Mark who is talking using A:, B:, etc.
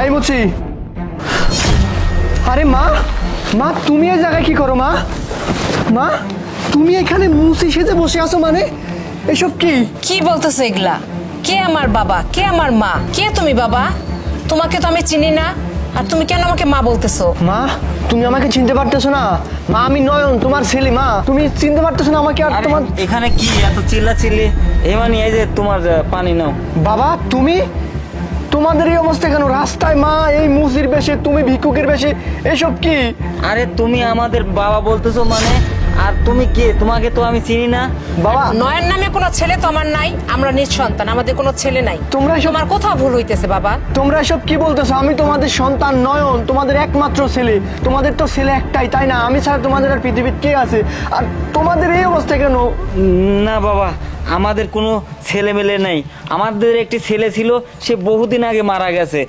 A: এই মুচি, আরে মা, মা তুমি এই জায়গায় কি করো? মা, মা তুমি এখানে মুচি সেজে বসে আছো মানে? এসব কি?
B: কি বলতেছো এগুলা? কে আমার বাবা, কে আমার মা, কে তুমি বাবা? তোমাকে তো আমি চিনি না, আর তুমি কেন আমাকে মা বলতেছো?
A: মা তুমি আমাকে চিনতে পারতেছো না? মা আমি নয়ন, তোমার ছেলে। মা তুমি চিনতে পারতেছো না আমাকে? আর
C: আরে,
A: তোমার
C: এখানে কি এত চিল্লাচিল্লি? মানে এই যে তোমার পানি নাও।
A: বাবা তুমি, তোমাদের এই অবস্থা কেন রাস্তায়? মা এই মুচির বেশে, তুমি ভিক্ষুকের বেশে, এসব কি?
C: আরে তুমি আমাদের বাবা বলতেছো মানে? আর তুমি কে? তোমাকে তো আমি চিনি না।
A: বাবা
B: নয়ন নামে কোনো ছেলে তো আমার নাই, আমরা নিঃসন্তান, আমাদের কোনো ছেলে নাই।
A: তোমরা এসব,
B: তোমার কোথাও ভুল হইতেছে বাবা।
A: তোমরা এসব কি বলতেছো? আমি তোমাদের সন্তান নয়ন, তোমাদের একমাত্র ছেলে। তোমাদের তো ছেলে একটাই, তাই না? আমি ছাড়া তোমাদের আর পৃথিবীর কে আছে? আর তোমাদের এই অবস্থা কেন?
C: না বাবা, আমাদের কোনো ছেলে মেলে নেই। আমাদের একটি ছেলে ছিল, সে বহুদিন আগে মারা গেছে।